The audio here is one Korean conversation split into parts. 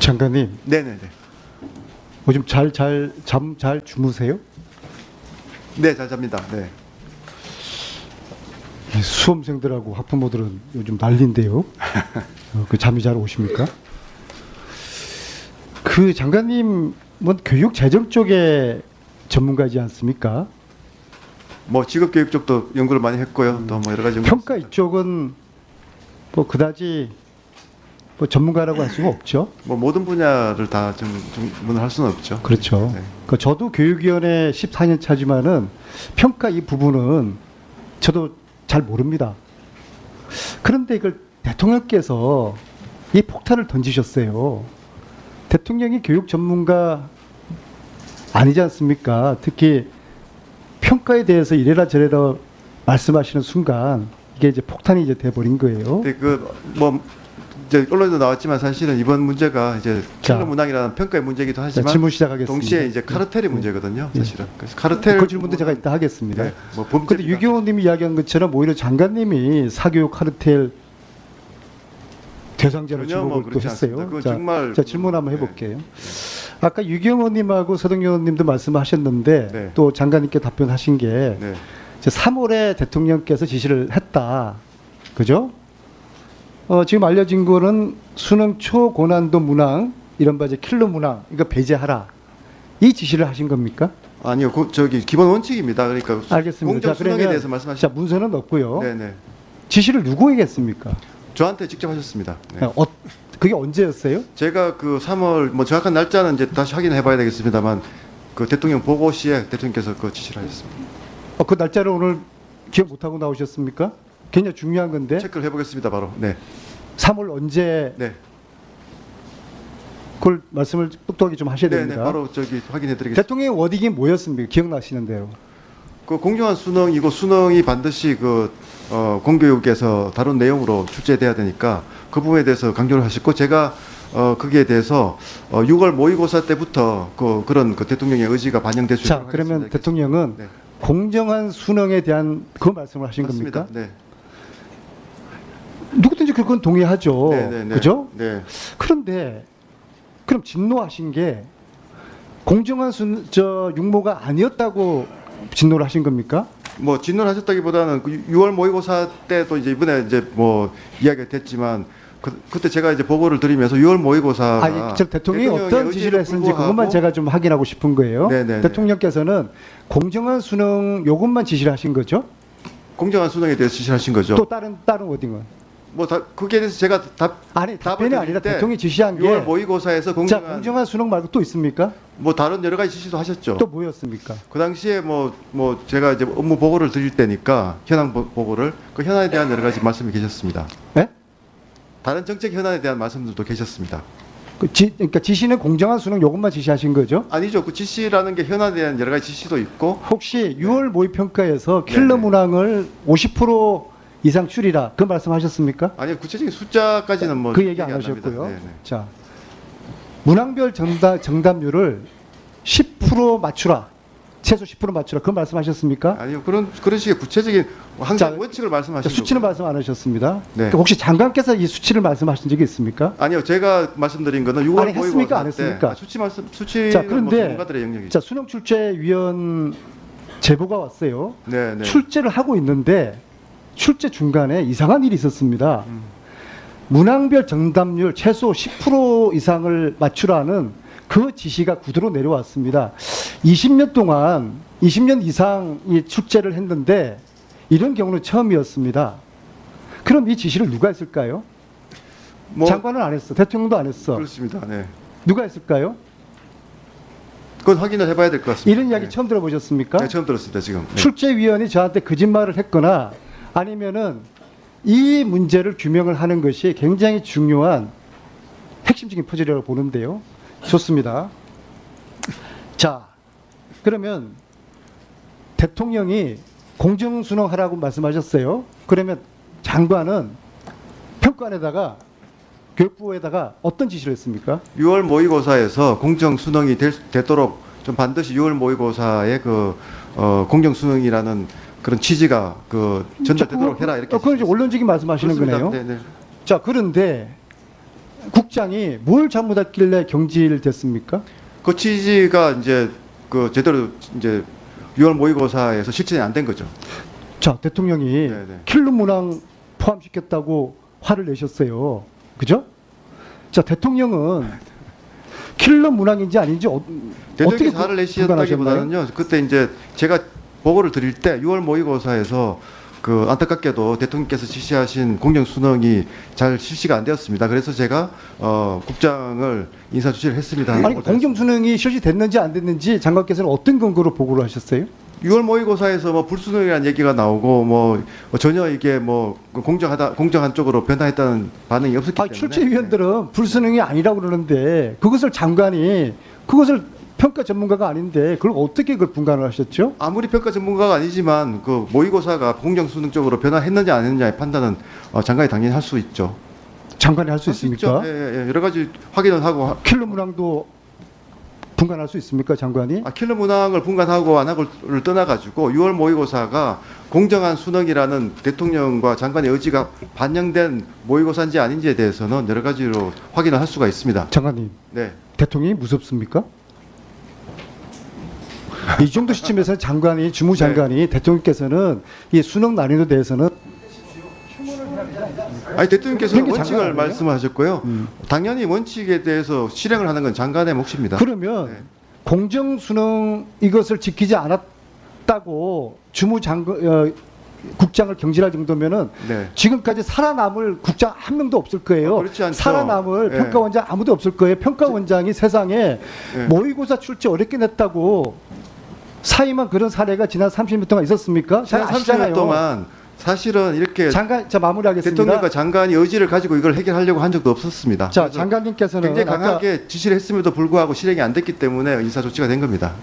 장관님, 네네네. 요즘 잠 잘 주무세요? 네, 잘 잡니다. 네. 이 수험생들하고 학부모들은 요즘 난리인데요. 그 잠이 잘 오십니까? 그 장관님은 교육 재정 쪽에 전문가이지 않습니까? 뭐 직업교육 쪽도 연구를 많이 했고요. 또 뭐 여러 가지 연구. 평가 이쪽은 뭐 그다지 뭐 전문가라고 할 수가 없죠. 뭐 모든 분야를 다 전문을 할 수는 없죠. 그렇죠. 네. 그 저도 교육위원회 14년 차지만은 평가 이 부분은 저도 잘 모릅니다. 그런데 이걸 대통령께서 이 폭탄을 던지셨어요. 대통령이 교육 전문가 아니지 않습니까? 특히 평가에 대해서 이래라 저래라 말씀하시는 순간 이게 이제 폭탄이 이제 돼버린 거예요. 근데 뭐 이제 언론에도 나왔지만 사실은 이번 문제가 이제 자. 킬러 문항이라는 평가의 문제이기도 자, 하지만 질문 시작하겠습니다. 동시에 이제 카르텔의 문제거든요. 사실은. 그래서 카르텔 그 질문도 제가 이따 하겠습니다. 네, 뭐 그런데 범죄 유경호님이 이야기한 것처럼 오히려 장관님이 사교육 카르텔 대상자로 전혀 뭐 지목을 또 그렇지 않습니다. 했어요. 그건 자, 정말 자, 질문 한번 네. 해볼게요. 아까 유경호님하고 서동영님도 말씀하셨는데 네. 또 장관님께 답변하신 게 네. 이제 3월에 대통령께서 지시를 했다. 그죠? 지금 알려진 거는 수능 초고난도 문항, 이른바 이제 킬러 문항, 이거 배제하라. 이 지시를 하신 겁니까? 아니요. 저기 기본 원칙입니다. 그러니까 알겠습니다. 공정 자, 수능에 그러면 대해서 말씀하신 자, 문서는 없고요. 네네. 지시를 누구에게 했습니까? 저한테 직접 하셨습니다. 네. 그게 언제였어요? 제가 그 3월 뭐 정확한 날짜는 이제 다시 확인해 봐야 되겠습니다만 그 대통령 보고 시에 대통령께서 그 지시를 하셨습니다. 그 날짜를 오늘 기억 못하고 나오셨습니까? 굉장히 중요한 건데 체크를 해보겠습니다. 바로. 네. 3월 언제 네. 그걸 말씀을 똑똑하게 좀 하셔야 네네. 됩니다. 바로 저기 확인해 드리겠습니다. 대통령의 워딩이 뭐였습니까? 기억나시는 대로. 그 공정한 수능이고 수능이 반드시 공교육에서 다룬 내용으로 출제돼야 되니까 그 부분에 대해서 강조를 하셨고 제가 거기에 대해서 6월 모의고사 때부터 그런 대통령의 의지가 반영될 수 자, 있도록 그러면 하겠습니다. 대통령은 네. 공정한 수능에 대한 그 말씀을 하신 맞습니다. 겁니까? 네. 누구든지 그건 동의하죠. 네네네. 그죠? 네. 그런데 그럼 진노하신 게 공정한 육모가 아니었다고 진노를 하신 겁니까? 뭐 진노를 하셨다기보다는 6월 모의고사 때도 이제 이번에 이제 뭐 이야기가 됐지만 그때 제가 이제 보고를 드리면서 6월 모의고사가 아니, 저 대통령이 어떤 지시를 했는지 그것만 제가 좀 확인하고 싶은 거예요. 네네네. 대통령께서는 공정한 수능 요것만 지시를 하신 거죠? 공정한 수능에 대해서 지시하신 거죠. 또 다른 워딩은? 뭐 거기에 대해서 제가 아니, 답변이 아니라 때 대통령이 지시한 게 6월 모의고사에서 자, 공정한 수능 말고 또 있습니까? 뭐 다른 여러 가지 지시도 하셨죠. 또 뭐였습니까? 그 당시에 뭐 제가 이제 업무 보고를 드릴 때니까 현안 보고를 그 현안에 대한 여러 가지 말씀이 계셨습니다. 네? 다른 정책 현안에 대한 말씀들도 계셨습니다. 그러니까 지시는 공정한 수능 요것만 지시하신 거죠? 아니죠. 그 지시라는 게 현안에 대한 여러 가지 지시도 있고 혹시 6월 모의평가에서 킬러 네네. 문항을 50% 이상 줄이라 그 말씀하셨습니까? 아니요. 구체적인 숫자까지는 뭐 그 얘기 안 합니다. 하셨고요. 네네. 자, 문항별 정답률을 10% 맞추라. 최소 10% 맞추라. 그 말씀하셨습니까? 아니요. 그런 식의 구체적인 항상 자, 원칙을 자, 말씀하신 수치는 거고요. 말씀 안 하셨습니다. 네. 그러니까 혹시 장관께서 이 수치를 말씀하신 적이 있습니까? 아니요. 제가 말씀드린 거는 6월 아니, 했습니까? 안 모의고사 때 했습니까? 수치는 자, 뭐 그런데 전문가들의 영역이죠. 자, 수능출제위원 제보가 왔어요. 네. 출제를 하고 있는데 출제 중간에 이상한 일이 있었습니다. 문항별 정답률 최소 10% 이상을 맞추라는 그 지시가 구두로 내려왔습니다. 20년 이상 이 출제를 했는데 이런 경우는 처음이었습니다. 그럼 이 지시를 누가 했을까요? 뭐 장관은 안 했어. 대통령도 안 했어. 그렇습니다. 네. 누가 했을까요? 그건 확인을 해봐야 될 것 같습니다. 이런 이야기 네. 처음 들어보셨습니까? 네, 처음 들었습니다. 지금. 네. 출제위원이 저한테 거짓말을 했거나 아니면은 이 문제를 규명을 하는 것이 굉장히 중요한 핵심적인 퍼즐이라고 보는데요. 좋습니다. 자, 그러면 대통령이 공정수능하라고 말씀하셨어요. 그러면 장관은 평가안에다가 교육부에다가 어떤 지시를 했습니까? 6월 모의고사에서 공정 수능이 되도록 좀 반드시 6월 모의고사의 공정 수능이라는 그런 취지가 전달되도록 해라 이렇게. 그건 이제 원론적인 말씀하시는 그렇습니다. 거네요. 네네. 자, 그런데 국장이 뭘 잘못했길래 경질됐습니까? 그 취지가 이제 그 제대로 이제 6월 모의고사에서 실천이 안 된 거죠. 자, 대통령이 네네. 킬러 문항 포함시켰다고 화를 내셨어요. 그죠? 자, 대통령은 킬러 문항인지 아닌지 어떻게 대통령께서 화를 판단하셨나요? 내시었다기보다는요. 그때 이제 제가 보고를 드릴 때 6월 모의고사에서 그 안타깝게도 대통령께서 지시하신 공정 수능이 잘 실시가 안 되었습니다. 그래서 제가 국장을 인사 조치를 했습니다. 아니, 공정 수능이 실시됐는지 안 됐는지 장관께서는 어떤 근거로 보고를 하셨어요? 6월 모의고사에서 뭐 불수능이라는 얘기가 나오고 뭐 전혀 이게 뭐 공정한 쪽으로 변화했다는 반응이 없었기 아, 때문에 출제위원들은 불수능이 아니라고 그러는데 그것을 장관이 그것을 평가 전문가가 아닌데 그걸 어떻게 그걸 분간을 하셨죠? 아무리 평가 전문가가 아니지만 그 모의고사가 공정 수능 쪽으로 변화했는지 안 했느냐의 판단은 장관이 당연히 할 수 있죠. 장관이 할 수 할 수 있습니까? 있죠. 예, 여러 가지 확인을 하고 킬러 문항도 분간할 수 있습니까, 장관이? 킬러 문항을 분간하고 안 하고를 떠나가지고 6월 모의고사가 공정한 수능이라는 대통령과 장관의 의지가 반영된 모의고사인지 아닌지에 대해서는 여러 가지로 확인을 할 수가 있습니다. 장관님, 네. 대통령이 무섭습니까? 이 정도 시점에서 장관이 주무장관이 대통령께서는 이 수능 난이도에 대해서는 아니 대통령께서는 그게 원칙을 장관 아니에요? 말씀하셨고요. 당연히 원칙에 대해서 실행을 하는 건 장관의 몫입니다. 그러면 네. 공정 수능 이것을 지키지 않았다고 국장을 경질할 정도면은 네. 지금까지 살아남을 국장 한 명도 없을 거예요. 그렇지 않죠. 살아남을 네. 평가원장 아무도 없을 거예요. 평가원장이 세상에 네. 모의고사 출제 어렵게 냈다고 사임한 그런 사례가 지난 30년 동안 있었습니까? 잘 지난 아시잖아요. 30년 동안 사실은 이렇게 장관, 자 마무리하겠습니다. 대통령과 장관이 의지를 가지고 이걸 해결하려고 한 적도 없었습니다. 자, 그래서 장관님께서는 굉장히 아까 강하게 지시를 했음에도 불구하고 실행이 안 됐기 때문에 인사 조치가 된 겁니다.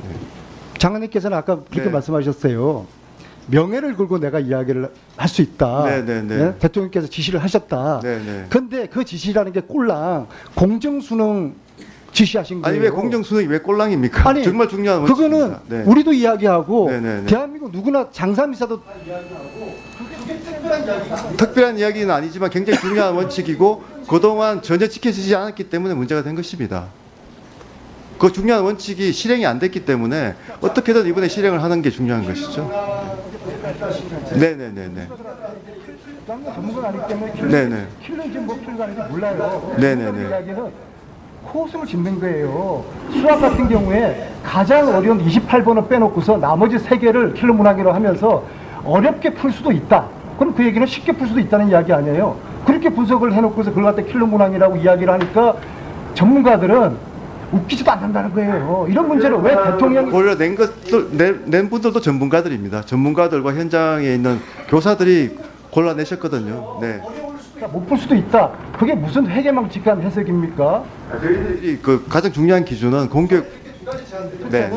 장관님께서는 아까 그렇게 네. 말씀하셨어요. 명예를 걸고 내가 이야기를 할 수 있다. 네. 대통령께서 지시를 하셨다. 네네. 근데 그 지시라는 게 꼴랑 공정수능 지시하신 거예요. 아니 왜 공정 수능이 왜 꼴랑입니까? 아니, 정말 중요한 그거는 원칙입니다. 네. 우리도 이야기하고 네네네. 대한민국 누구나 장사미사도 특별한 이야기는 아니지만 굉장히 중요한 원칙이고 그동안 전혀 지켜지지 않았기 때문에 문제가 된 것입니다. 그 중요한 원칙이 실행이 안 됐기 때문에 어떻게든 이번에 실행을 하는 게 중요한 것이죠. 네네네네. 전문가 아니기 때문에 네네. 킬러인지 뭐 킬러가 아닌지 몰라요. 네네네. 이야기는 코스를 짓는 거예요. 수학 같은 경우에 가장 어려운 28번을 빼놓고서 나머지 3개를 킬러 문항이라고 하면서 어렵게 풀 수도 있다. 그럼 그 얘기는 쉽게 풀 수도 있다는 이야기 아니에요. 그렇게 분석을 해놓고서 그걸 갖다 킬러 문항이라고 이야기를 하니까 전문가들은 웃기지도 않는다는 거예요. 이런 문제를 왜 대통령이 오히려 낸 분들도 전문가들입니다. 전문가들과 현장에 있는 교사들이 골라내셨거든요. 네. 못 풀 수도 있다. 그게 무슨 회계망측한 해석입니까? 저희들이 그 가장 중요한 기준은 공교육. 네.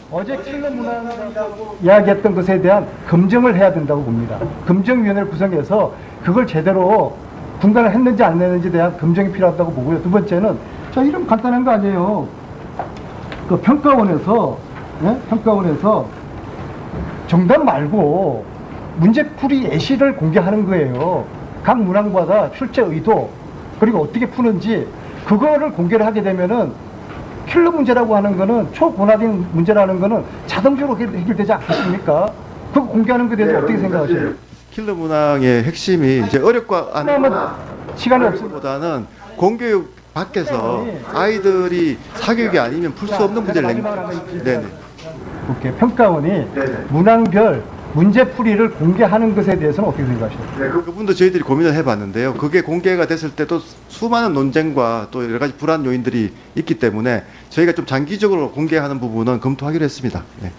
어제 킬러 문항이라고 이야기했던 것에 대한 검증을 해야 된다고 봅니다. 검증위원회를 구성해서 그걸 제대로 분간을 했는지 안 했는지에 대한 검증이 필요하다고 보고요. 두 번째는 자 이런 간단한 거 아니에요. 그 평가원에서 평가원에서 정답 말고 문제풀이 예시를 공개하는 거예요. 각 문항마다 출제 의도 그리고 어떻게 푸는지 그거를 공개를 하게 되면은 킬러 문제라고 하는 거는 초고난이도 문제라는 거는 자동적으로 해결되지 않겠습니까? 그거 공개하는 것에 대해서 어떻게 생각하세요? 킬러 문항의 핵심이 이제 어렵고 그러면 시간이 없습니다. 보다는 공교육 밖에서 아이들이 사교육이 아니면 풀 수 없는 문제를 낸 거예요. 네네. 오케이. 평가원이 문항별 문제풀이를 공개하는 것에 대해서는 어떻게 생각하십니까? 네, 그분도 저희들이 고민을 해봤는데요. 그게 공개가 됐을 때도 수많은 논쟁과 또 여러 가지 불안 요인들이 있기 때문에 저희가 좀 장기적으로 공개하는 부분은 검토하기로 했습니다. 네.